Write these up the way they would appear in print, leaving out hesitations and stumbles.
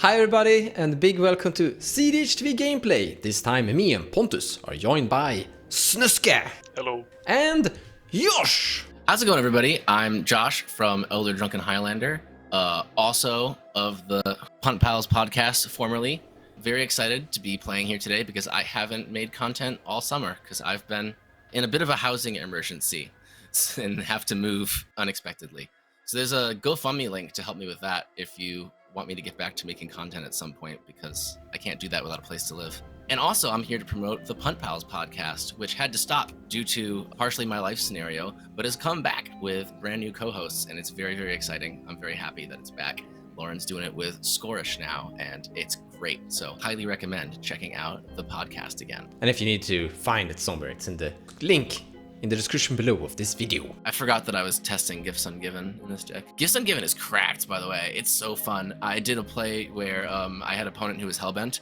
Hi everybody, and a big welcome to cEDH TV Gameplay. This time me and Pontus are joined by Snuske. Hello. And Josh. How's it going, everybody? I'm Josh from Elder Drunken Highlander, also of the PUNT Pals podcast, formerly. Very excited to be playing here today because I haven't made content all summer because I've been in a bit of a housing emergency and have to move unexpectedly. So there's a GoFundMe link to help me with that if you want me to get back to making content at some point, because I can't do that without a place to live. And also, I'm here to promote the PUNT Pals podcast, which had to stop due to partially my life scenario, but has come back with brand new co-hosts, and it's very, very exciting. I'm very happy that it's back. Lauren's doing it with Scorish now, and it's great. So highly recommend checking out the podcast again. And if you need to find it somewhere, it's in the link in the description below of this video. I forgot that I was testing Gifts Ungiven in this deck. Gifts Ungiven is cracked, by the way. It's so fun. I did a play where I had an opponent who was Hellbent,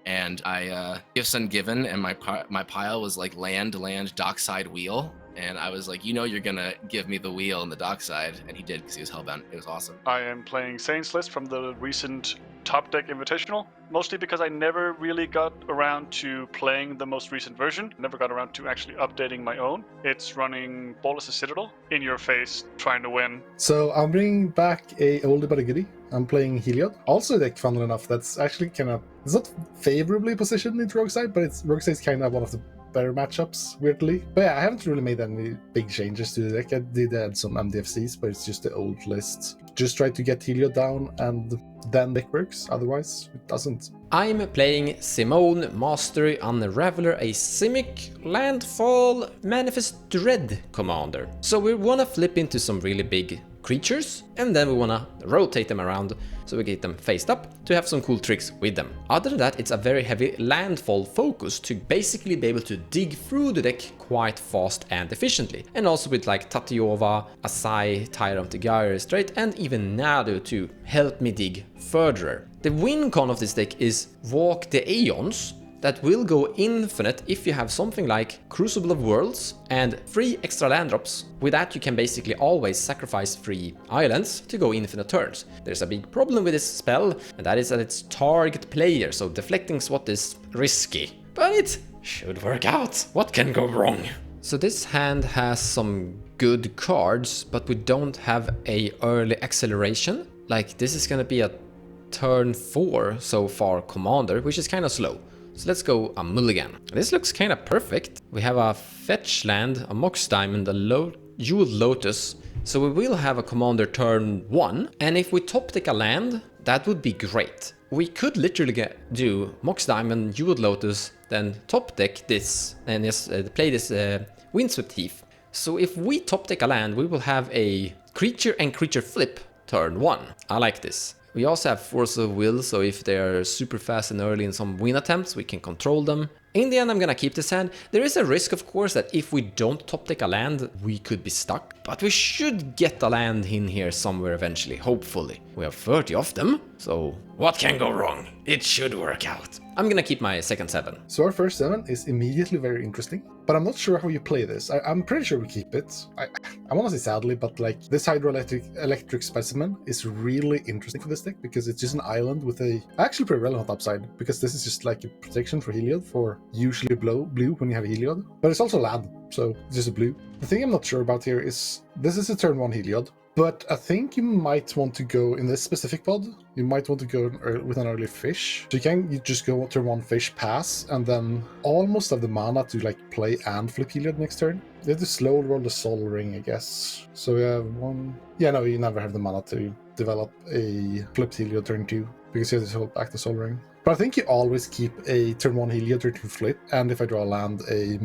and I Gifts Ungiven, and my pile was like land, dockside, wheel. And I was like, you know you're gonna give me the wheel in the dockside, and he did because he was Hellbent. It was awesome. I am playing Saints List from the recent Top Deck Invitational, mostly because I never really got around to playing the most recent version. Never got around to actually updating my own. It's running Bolas' Citadel, in your face, trying to win. So I'm bringing back a oldie but a goodie. I'm playing Heliod. Also a deck, funnily enough, that's actually kind of, it's not favorably positioned into Rogueside, but Rogueside's kind of one of the better matchups, weirdly. But yeah, I haven't really made any big changes to the deck. I did add some MDFCs, but it's just the old list. Just try to get Heliod down, and then deck works. Otherwise, it doesn't. I'm playing Zimone, Mastery Unraveler, a Simic Landfall Manifest Dread commander. So we want to flip into some really big creatures, and then we want to rotate them around so we get them faced up to have some cool tricks with them. Other than that, it's a very heavy landfall focus to basically be able to dig through the deck quite fast and efficiently. And also with like Tatyova, Asai, Tyrant the Gyre Strait, and even Nadu to help me dig further. The win con of this deck is Walk the Aeons, that will go infinite if you have something like Crucible of Worlds and 3 extra land drops. With that you can basically always sacrifice 3 islands to go infinite turns. There's a big problem with this spell, and that is that it's target player, so deflecting SWAT is risky. But it should work out. What can go wrong? So this hand has some good cards, but we don't have a early acceleration. Like this is gonna be a turn 4 so far commander, which is kind of slow. So let's go a mulligan. This looks kind of perfect. We have a fetch land, a Mox Diamond, a Jeweled Lotus. So we will have a commander turn 1. And if we top deck a land, that would be great. We could literally do Mox Diamond, Jeweled Lotus, then top deck this, and just play this Windswept Heath. So if we top deck a land, we will have a creature and creature flip turn 1. I like this. We also have Force of Will, so if they are super fast and early in some win attempts, we can control them. In the end, I'm gonna keep this hand. There is a risk, of course, that if we don't top deck a land, we could be stuck. But we should get a land in here somewhere eventually, hopefully. We have 30 of them, so what can go wrong? It should work out. I'm gonna keep my second 7. So our first 7 is immediately very interesting, but I'm not sure how you play this. I'm pretty sure we keep it. I want to say sadly, but like this hydroelectric specimen is really interesting for this deck because it's just an island with a actually pretty relevant upside, because this is just like a protection for Heliod for usually blue when you have Heliod, but it's also land, so it's just a blue. The thing I'm not sure about here is this is a turn 1 Heliod, but I think you might want to go in this specific pod. You might want to go with an early fish. So you just go turn 1 fish, pass, and then almost have the mana to like play and flip Heliod next turn. You have to slow roll the Soul Ring, I guess. So we have 1. Yeah, no, you never have the mana to develop a flipped Heliod turn 2 because you have to hold back the Soul Ring. But I think you always keep a turn 1 Heliod, turn 2 flip, and if I draw a land, a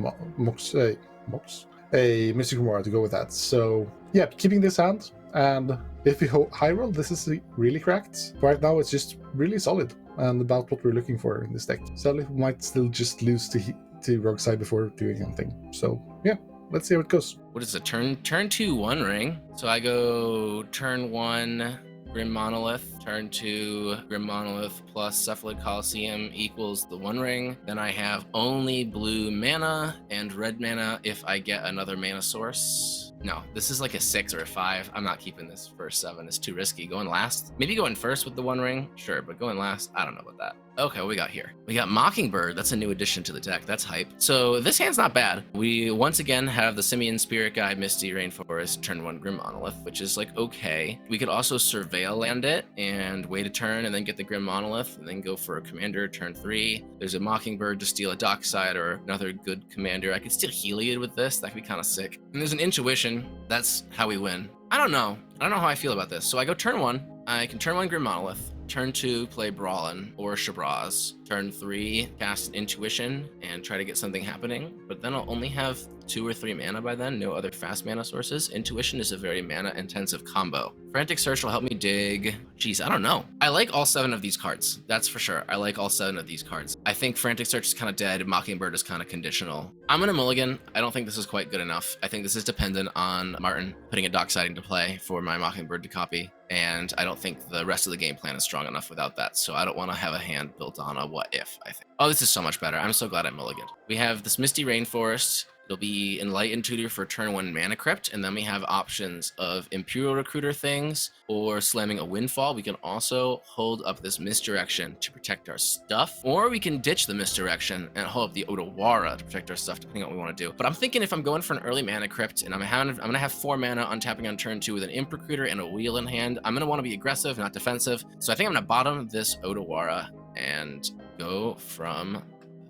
Mystic Remora to go with that. So yeah, keeping this hand. And if we high roll, this is really cracked. Right now, it's just really solid and about what we're looking for in this deck. Sadly, we might still just lose to Rogueside before doing anything. So yeah, let's see how it goes. What is it? Turn 2 1 ring. So I go turn 1 Grim Monolith, turn 2 Grim Monolith plus Cephalid Coliseum equals the 1 ring. Then I have only blue mana and red mana if I get another mana source. No, this is like a 6 or a 5. I'm not keeping this first 7. It's too risky. Going last? Maybe going first with the 1 ring? Sure, but going last? I don't know about that. Okay, what we got here? We got Mockingbird. That's a new addition to the deck. That's hype. So this hand's not bad. We once again have the Simian Spirit Guide, Misty Rainforest, turn 1 Grim Monolith, which is like okay. We could also Surveil land it and wait a turn and then get the Grim Monolith and then go for a commander turn 3. There's a Mockingbird to steal a Dockside or another good commander. I could steal Heliod with this. That could be kind of sick. And there's an Intuition. That's how we win. I don't know how I feel about this. So I go turn 1. I can turn 1 Grim Monolith. Turn 2, play Brallin or Shabraz. Turn 3, cast an Intuition and try to get something happening. But then I'll only have 2 or 3 mana by then, no other fast mana sources. Intuition is a very mana-intensive combo. Frantic Search will help me dig. Jeez, I don't know. I like all 7 of these cards. That's for sure. I like all 7 of these cards. I think Frantic Search is kind of dead. Mockingbird is kind of conditional. I'm gonna mulligan. I don't think this is quite good enough. I think this is dependent on Martin putting a Dockside into play for my Mockingbird to copy. And I don't think the rest of the game plan is strong enough without that. So I don't want to have a hand built on a what if, I think. Oh, this is so much better. I'm so glad I mulliganed. We have this Misty Rainforest. It'll be Enlightened Tutor for turn 1 Mana Crypt, and then we have options of Imperial Recruiter things or slamming a Windfall. We can also hold up this Misdirection to protect our stuff, or we can ditch the Misdirection and hold up the Otawara to protect our stuff, depending on what we want to do. But I'm thinking if I'm going for an early Mana Crypt and I'm gonna have 4 mana untapping on turn 2 with an Imp Recruiter and a Wheel in hand, I'm gonna want to be aggressive, not defensive. So I think I'm gonna bottom this Otawara and go from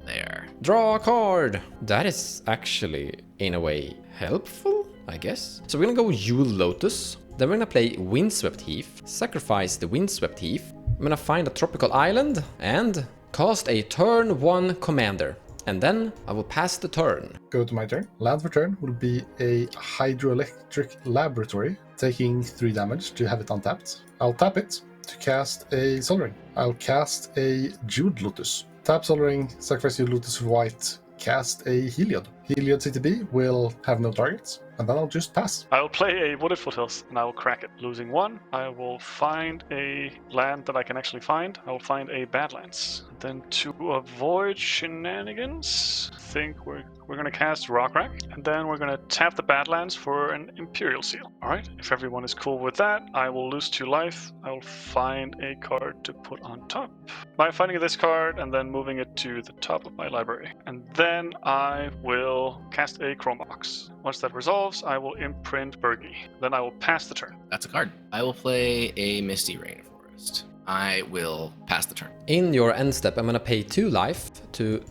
there. Draw a card! That is actually, in a way, helpful, I guess. So we're gonna go Yule Lotus. Then we're gonna play Windswept Heath, sacrifice the Windswept Heath. I'm gonna find a tropical island and cast a turn 1 commander. And then I will pass the turn. Go to my turn. Land for turn will be a Hydroelectric Laboratory, taking 3 damage to have it untapped. I'll tap it to cast a Sol Ring. I'll cast a Jeweled Lotus. Tap Sol Ring, sacrifice your Lotus for white, cast a Heliod. Heliod CTB will have no targets, and then I'll just pass. I will play a Wooded Foothills, and I will crack it. Losing 1, I will find a land that I can actually find. I will find a Badlands. Then to avoid shenanigans, I think we're going to cast Rockcrack, and then we're going to tap the Badlands for an Imperial Seal. Alright, if everyone is cool with that, I will lose 2 life. I will find a card to put on top. By finding this card and then moving it to the top of my library. And then I will cast a Chrome Box. Once that resolves, I will imprint Bergie. Then I will pass the turn. That's a card. I will play a Misty Rainforest. I will pass the turn. In your end step, I'm gonna pay 2 life to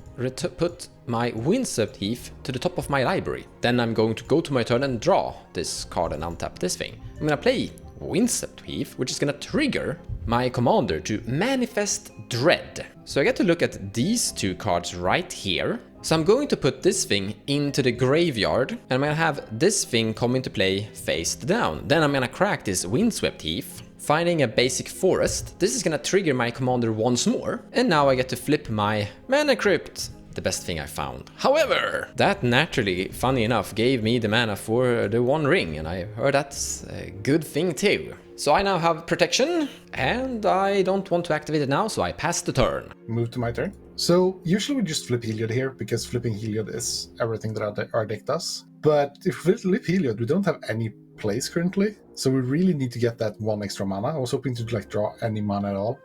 put my Windswept Heath to the top of my library. Then I'm going to go to my turn and draw this card and untap this thing. I'm gonna play Windswept Heath, which is gonna trigger my commander to manifest Dread. So I get to look at these 2 cards right here. So I'm going to put this thing into the graveyard, and I'm gonna have this thing come into play face down. Then I'm gonna crack this Windswept Heath, finding a basic forest. This is gonna trigger my commander once more, and now I get to flip my Mana Crypt, the best thing I found. However, that naturally, funny enough, gave me the mana for the 1 ring, and I heard that's a good thing too. So I now have protection, and I don't want to activate it now, so I pass the turn. Move to my turn. So usually we just flip Heliod here, because flipping Heliod is everything that our deck does. But if we flip Heliod, we don't have any plays currently, so we really need to get that 1 extra mana. I was hoping to draw any mana at all.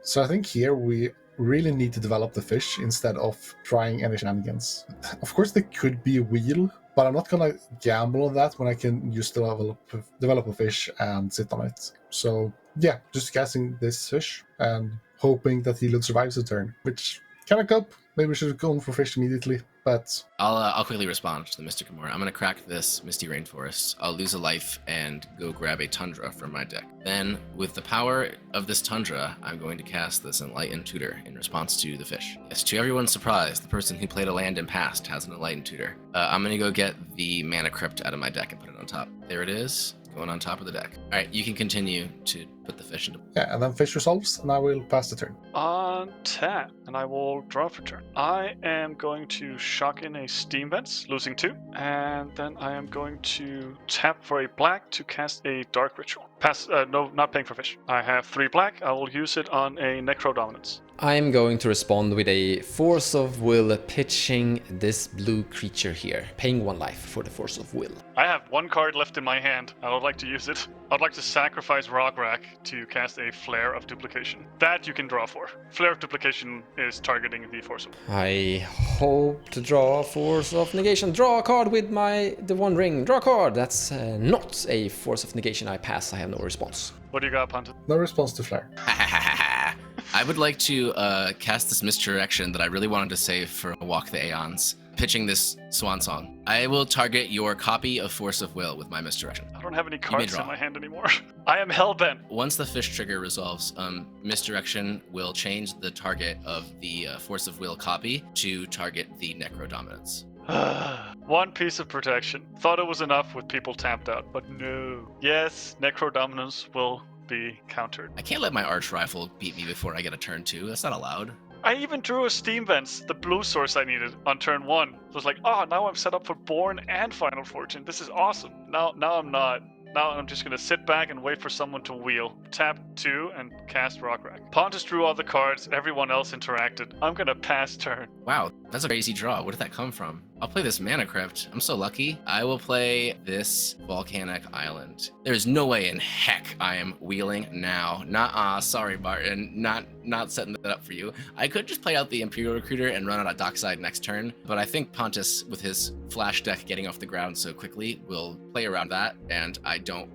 So I think here we really need to develop the fish instead of trying any shenanigans. Of course there could be a wheel, but I'm not gonna gamble on that when I can just develop a fish and sit on it. So yeah, just casting this fish and hoping that Heliod survives the turn, which kind of cope. Maybe we should have gone for fish immediately, but I'll quickly respond to the Mystic Gamora. I'm gonna crack this Misty Rainforest. I'll lose a life and go grab a Tundra from my deck. Then, with the power of this Tundra, I'm going to cast this Enlightened Tutor in response to the fish. Yes, to everyone's surprise, the person who played a land in past has an Enlightened Tutor. I'm gonna go get the Mana Crypt out of my deck and put it on top. There it is, going on top of the deck. All right, you can continue to put the fish into. Yeah, and then fish resolves, and I will pass the turn. On tap, and I will draw for turn. I am going to shock in a Steam Vents, losing 2, and then I am going to tap for a black to cast a Dark Ritual. Pass, no, not paying for fish. I have 3 black. I will use it on a Necro Dominance. I'm going to respond with a Force of Will, pitching this blue creature here, paying 1 life for the Force of Will. I have 1 card left in my hand. I would like to use it. I'd like to sacrifice Rograk to cast a Flare of Duplication. That you can draw for. Flare of Duplication is targeting the Force of Will. I hope to draw Force of Negation. Draw a card with the 1 ring. Draw a card. That's not a Force of Negation. I pass. I have no response. What do you got, Punt? No response to flare. I would like to cast this misdirection that I really wanted to save for Walk the Aeons, pitching this Swan Song. I will target your copy of Force of Will with my misdirection. I don't have any cards in my hand anymore. I am hellbent. Once the fish trigger resolves, misdirection will change the target of the Force of Will copy to target the Necro Dominance. 1 piece of protection. Thought it was enough with people tapped out, but no. Yes, Necro Dominance will be countered. I can't let my arch rifle beat me before I get a turn 2. That's not allowed. I even drew a Steam Vents, the blue source I needed, on turn 1. So I was like, oh, now I'm set up for Born and Final Fortune. This is awesome. Now I'm not. Now I'm just going to sit back and wait for someone to wheel. Tap 2 and cast Rograk. Pontus drew all the cards. Everyone else interacted. I'm going to pass turn. Wow, that's a crazy draw. Where did that come from? I'll play this Mana Crypt. I'm so lucky. I will play this Volcanic Island. There's no way in heck I am wheeling now. Sorry, Barton. Not setting that up for you. I could just play out the Imperial Recruiter and run out at Dockside next turn, but I think Pontus, with his flash deck getting off the ground so quickly, will play around that, and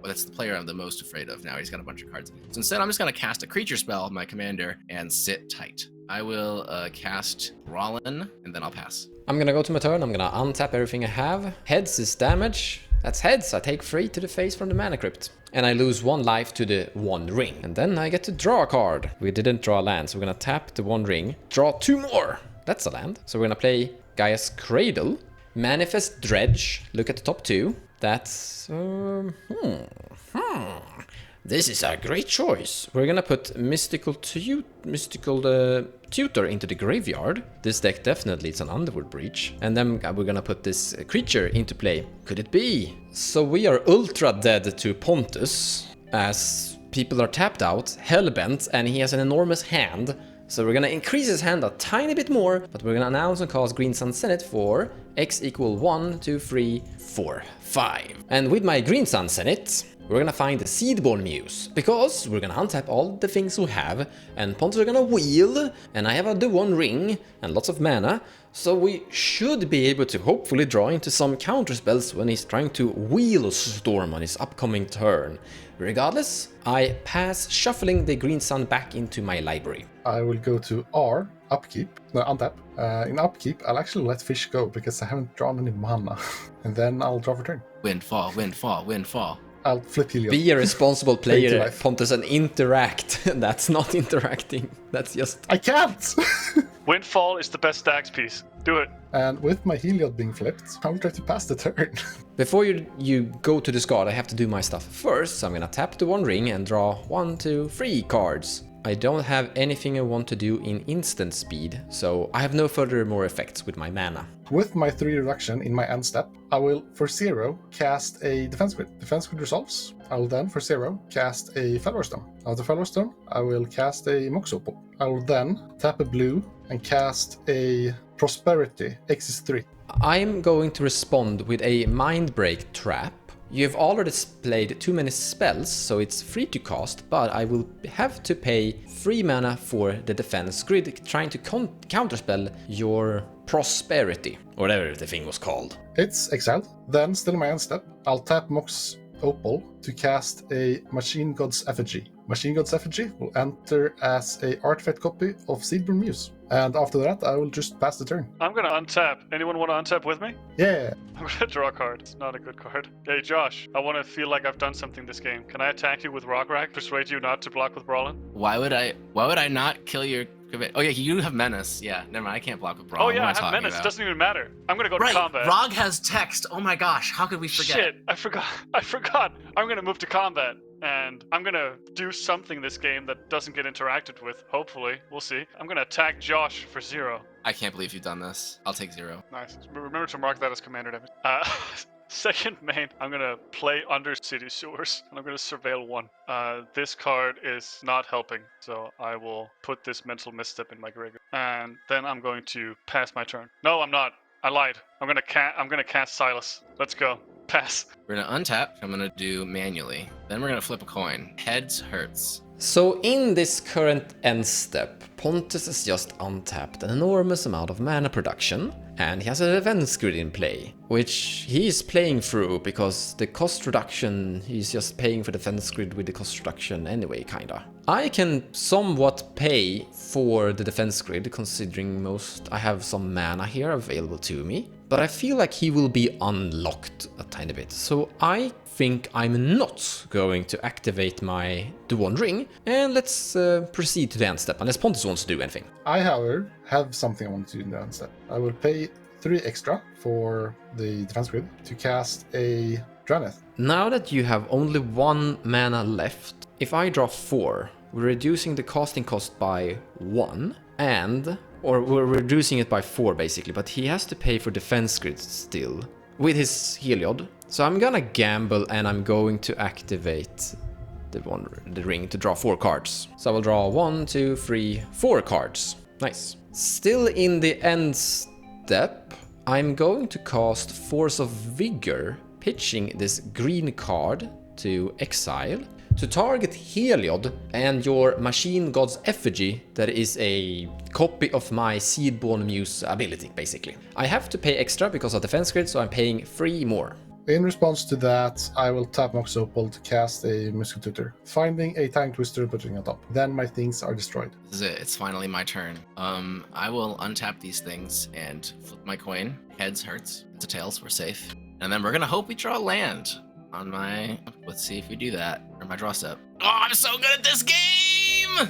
that's the player I'm the most afraid of now. He's got a bunch of cards. So instead, I'm just going to cast a creature spell, my commander, and sit tight. I will cast Brallin, and then I'll pass. I'm gonna go to my turn. I'm gonna untap everything I have. Heads is damage. That's heads. I take 3 to the face from the Mana Crypt. And I lose 1 life to the 1 ring. And then I get to draw a card. We didn't draw a land, so we're gonna tap the 1 ring. Draw 2 more. That's a land. So we're gonna play Gaia's Cradle. Manifest Dredge. Look at the top 2. That's... This is a great choice. We're gonna put Mystical Tutor into the graveyard. This deck definitely is an Underworld Breach. And then we're gonna put this creature into play. Could it be? So we are ultra dead to Pontus, as people are tapped out, hellbent, and he has an enormous hand. So we're gonna increase his hand a tiny bit more, but we're gonna announce and cast Green Sun Senate for X equal 1, 2, 3, 4, 5. And with my Green Sun Senate, we're gonna find the Seedborn Muse, because we're gonna untap all the things we have, and Pontus are gonna wheel, and I have the 1 ring, and lots of mana, so we should be able to hopefully draw into some counter spells when he's trying to wheel Storm on his upcoming turn. Regardless, I pass, shuffling the Green Sun back into my library. I will go to R, upkeep, no, untap. In upkeep, I'll actually let fish go, because I haven't drawn any mana, and then I'll draw for turn. Windfall, windfall, windfall. I'll flip Heliod. Be a responsible player, Pontus, and interact. That's not interacting. That's just... I can't! Windfall is the best stacks piece. Do it. And with my Heliod being flipped, I will try to pass the turn. Before you go to discard, I have to do my stuff first. So I'm gonna tap the 1 ring and draw 1, 2, 3 cards. I don't have anything I want to do in instant speed, so I have no furthermore effects with my mana. With my 3 reduction in my end step, I will, for 0, cast a Defense Grid. Defense Grid resolves. I will then, for 0, cast a Fellow Stone. After Fellow Stone, I will cast a Mox Opal. I will then tap a blue and cast a Prosperity, X is 3. I'm going to respond with a Mindbreak Trap. You've already played too many spells, so it's free to cast, but I will have to pay 3 mana for the defense grid, trying to counterspell your Prosperity, or whatever the thing was called. It's exiled. Then, still in my end step, I'll tap Mox Opal to cast a Machine God's Effigy. Machine God's Effigy will enter as a artifact copy of Seedborn Muse. And after that, I will just pass the turn. I'm gonna untap. Anyone want to untap with me? Yeah. I'm gonna draw a card. It's not a good card. Hey, Josh, I want to feel like I've done something this game. Can I attack you with Rograk? Persuade you not to block with Brallin? Why would I not kill your... Oh yeah, you have Menace. Yeah, never mind. I can't block with Brallin. Oh yeah, I have Menace. It doesn't even matter. I'm gonna go to combat. Rog has text. Oh my gosh, how could we forget? Shit, I forgot. I'm gonna move to combat. and I'm gonna do something this game that doesn't get interacted with, hopefully. We'll see. I'm gonna attack Josh for 0. I can't believe you've done this. I'll take 0. Nice. Remember to mark that as commander damage. Second main, I'm gonna play Undercity Sewers, and I'm gonna surveil 1. This card is not helping, so I will put this mental misstep in my graveyard. And then I'm going to pass my turn. No, I'm not. I lied. I'm gonna cast Silas. Let's go. Pass. We're gonna untap. I'm gonna do manually. Then we're gonna flip a coin. Heads hurts. So in this current end step, Pontus has just untapped an enormous amount of mana production, and he has a defense grid in play, which he is playing through because the cost reduction, he's just paying for defense grid with the cost reduction anyway, kinda. I can somewhat pay for the defense grid considering I have some mana here available to me, but I feel like he will be unlocked a tiny bit, so I think I'm not going to activate the One Ring, and let's proceed to the end step, unless Pontus wants to do anything. I, however, have something I want to do in the end step. I will pay 3 extra for the defense grid to cast a Draneth. Now that you have only 1 mana left, if I draw 4, we're reducing the casting cost by 1, or we're reducing it by 4 basically, but he has to pay for defense grid still with his Heliod. So I'm gonna gamble and I'm going to activate the ring to draw 4 cards. So I will draw 1, 2, 3, 4 cards. Nice. Still in the end step, I'm going to cast Force of Vigor, pitching this green card to exile to target Heliod and your Machine God's Effigy, that is a copy of my Seedborn Muse ability, basically. I have to pay extra because of defense grid, so I'm paying 3 more. In response to that, I will tap Mox Opal to cast a Musical Tutor, finding a Time Twister and putting it on top. Then my things are destroyed. This is it. It's finally my turn. I will untap these things and flip my coin. Heads hurts. It's a tails. We're safe. And then we're gonna hope we draw land on my... Let's see if we do that. Or my draw step. Oh, I'm so good at this game!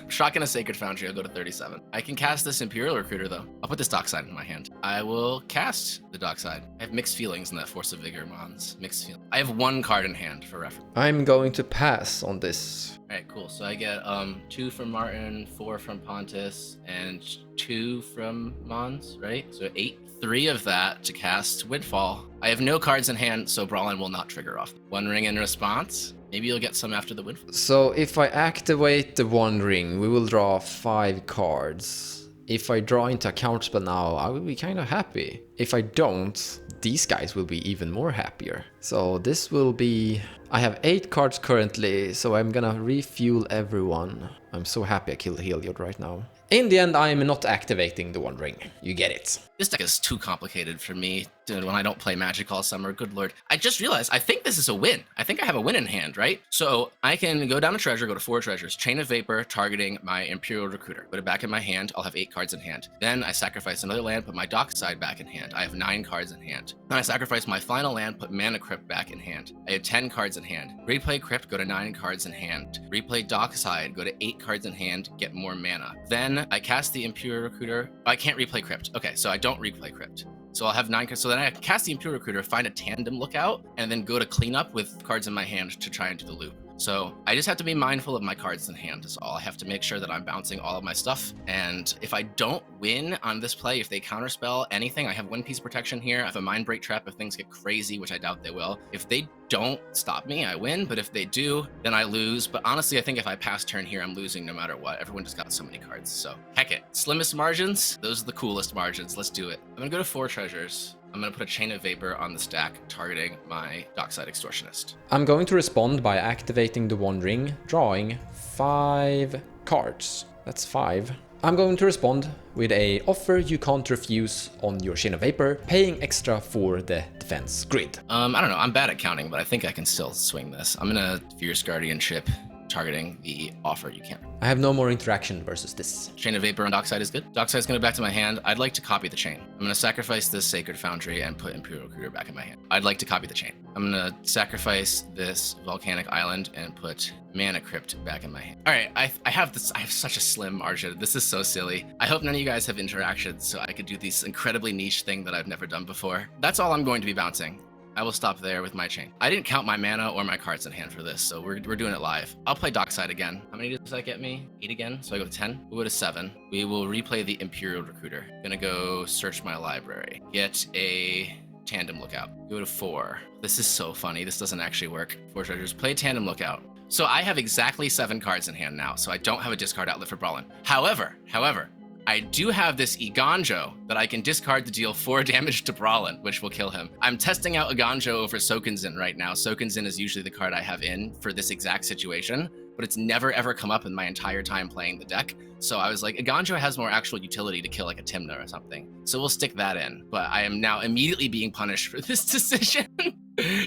Shotgun a Sacred Foundry. I'll go to 37. I can cast this Imperial Recruiter, though. I'll put this Dockside in my hand. I will cast the Dockside. I have mixed feelings in that Force of Vigor, Mons. Mixed feelings. I have 1 card in hand for reference. I'm going to pass on this. Alright, cool. So I get 2 from Martin, 4 from Pontus, and 2 from Mons, right? So 8. 3 of that to cast Windfall. I have no cards in hand, so Brallin will not trigger off. 1 ring in response. Maybe you'll get some after the Windfall. So if I activate the One Ring, we will draw 5 cards. If I draw into a counterspell now, I will be kind of happy. If I don't, these guys will be even more happier. So this will be... I have 8 cards currently, so I'm gonna refuel everyone. I'm so happy I killed Heliod right now. In the end, I'm not activating the One Ring. You get it. This deck is too complicated for me, dude, when I don't play Magic all summer. Good lord. I just realized, I think this is a win. I think I have a win in hand, right? So I can go down to treasure, go to 4 treasures, Chain of Vapor, targeting my Imperial Recruiter. Put it back in my hand, I'll have 8 cards in hand. Then I sacrifice another land, put my Dockside back in hand. I have 9 cards in hand. Then I sacrifice my final land, put Mana Crypt back in hand. I have 10 cards in hand. Replay Crypt, go to 9 cards in hand. Replay Dockside, go to 8 cards in hand, get more mana. Then I cast the Imperial Recruiter. I can't replay Crypt. Okay, so I don't replay Crypt. So I'll have 9 cards. So then I cast the Imperial Recruiter, find a tandem lookout, and then go to cleanup with cards in my hand to try and do the loop. So I just have to be mindful of my cards in hand is all. I have to make sure that I'm bouncing all of my stuff. And if I don't win on this play, if they counterspell anything, I have 1 piece protection here. I have a Mind Break Trap if things get crazy, which I doubt they will. If they don't stop me, I win. But if they do, then I lose. But honestly, I think if I pass turn here, I'm losing no matter what. Everyone just got so many cards. So heck it. Slimmest margins, those are the coolest margins. Let's do it. I'm gonna go to 4 treasures. I'm going to put a Chain of Vapor on the stack, targeting my Dockside Extortionist. I'm going to respond by activating the One Ring, drawing 5 cards. That's 5. I'm going to respond with a offer you can't refuse on your Chain of Vapor, paying extra for the defense grid. I don't know. I'm bad at counting, but I think I can still swing this. I'm going to Fierce Guardianship, targeting the offer you can't. I have no more interaction versus this. Chain of Vapor on Dockside is good. Dockside is going to go back to my hand. I'd like to copy the chain. I'm going to sacrifice this Sacred Foundry and put Imperial Recruiter back in my hand. I'd like to copy the chain. I'm going to sacrifice this Volcanic Island and put Mana Crypt back in my hand. All right, I have such a slim margin. This is so silly. I hope none of you guys have interactions so I could do this incredibly niche thing that I've never done before. That's all I'm going to be bouncing. I will stop there with my chain. I didn't count my mana or my cards in hand for this, so we're doing it live. I'll play Dockside again. How many does that get me? 8 again, so I go to 10. We'll go to 7. We will replay the Imperial Recruiter. Gonna go search my library. Get a Tandem Lookout. Go to 4. This is so funny. This doesn't actually work. 4 treasures. Play Tandem Lookout. So I have exactly 7 cards in hand now, so I don't have a discard outlet for Brallin. However, I do have this Iganjo that I can discard to deal 4 damage to Brallin, which will kill him. I'm testing out Iganjo over Sokenzin right now. Sokenzin is usually the card I have in for this exact situation, but it's never ever come up in my entire time playing the deck. So I was like, Iganjo has more actual utility to kill like a Tymna or something. So we'll stick that in. But I am now immediately being punished for this decision.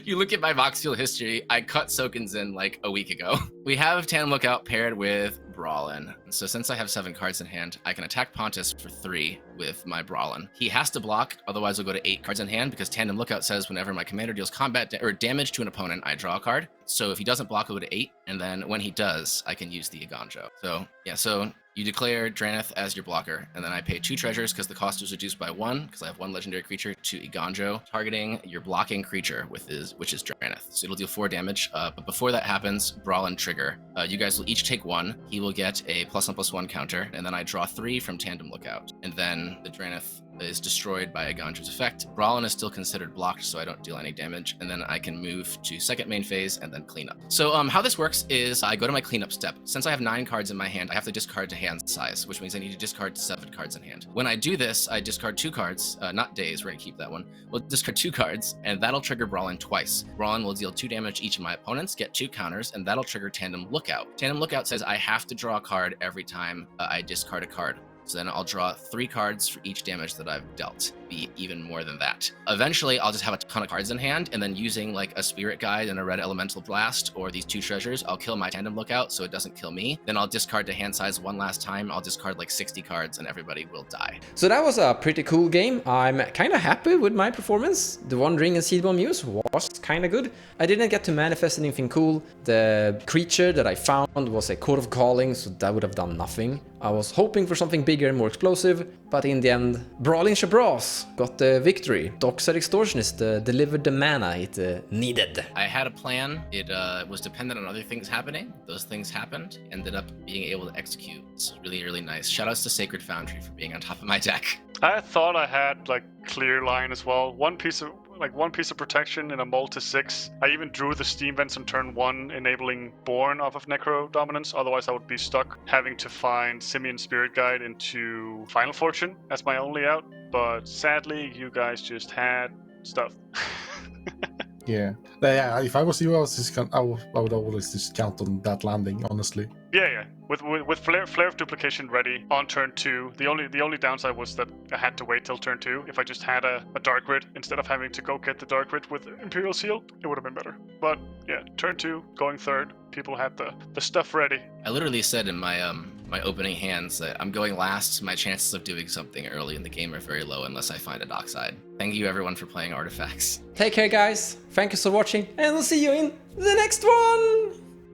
You look at my Voxfield history, I cut Sokenzin like a week ago. We have Tandem Lookout paired with Brallin. So since I have 7 cards in hand, I can attack Pontus for 3 with my Brallin. He has to block, otherwise I'll go to 8 cards in hand because Tandem Lookout says whenever my commander deals combat or damage to an opponent, I draw a card. So if he doesn't block, I'll go to 8, and then when he does, I can use the Iganjo. So yeah, so you declare Draneth as your blocker, and then I pay 2 treasures because the cost is reduced by 1, because I have 1 legendary creature to Iganjo, targeting your blocking creature which is Draneth. So it'll deal 4 damage, but before that happens, Brallin trigger. You guys will each take 1. He will get a +1/+1 counter, and then I draw 3 from Tandem Lookout. And then the Draneth is destroyed by Iganjo's effect. Brallin is still considered blocked, so I don't deal any damage, and then I can move to second main phase and then clean up. So how this works is I go to my cleanup step. Since I have 9 cards in my hand, I have to discard to hand size, which means I need to discard 7 cards in hand. When I do this, I discard 2 cards, not days, we're gonna keep that one. We'll discard 2 cards, and that'll trigger Brallin twice. Brallin will deal 2 damage each of my opponents, get 2 counters, and that'll trigger Tandem Lookout. Tandem Lookout says I have to draw a card every time I discard a card. So then I'll draw 3 cards for each damage that I've dealt, be even more than that. Eventually, I'll just have a ton of cards in hand, and then using like a Spirit Guide and a Red Elemental Blast, or these 2 treasures, I'll kill my Tandem Lookout so it doesn't kill me. Then I'll discard to hand size one last time. I'll discard like 60 cards, and everybody will die. So that was a pretty cool game. I'm kind of happy with my performance. The Wandering and Seedball Muse was kind of good. I didn't get to manifest anything cool. The creature that I found was a Court of Calling, so that would have done nothing. I was hoping for something bigger and more explosive, but in the end, Brallin Shabras got the victory. Dockside Extortionist delivered the mana it needed. I had a plan. It was dependent on other things happening. Those things happened. Ended up being able to execute. It's really, really nice. Shoutouts to Sacred Foundry for being on top of my deck. I thought I had like clear line as well. One piece of protection in a mull to 6. I even drew the Steam Vents on turn 1, enabling Born off of Necro Dominance. Otherwise, I would be stuck having to find Simian Spirit Guide into Final Fortune as my only out. But sadly, you guys just had stuff. Yeah. If I was you, I would always just count on that landing, honestly. Yeah. With Flare of Duplication ready on turn 2, the only downside was that I had to wait till turn 2. If I just had a Dark Grid instead of having to go get the Dark Grid with Imperial Seal, it would have been better. But yeah, turn 2, going 3rd, people had the stuff ready. I literally said in my my opening hands that I'm going last. My chances of doing something early in the game are very low unless I find a Dockside. Thank you everyone for playing Artifacts. Take care, guys. Thank you for watching, and we'll see you in the next one.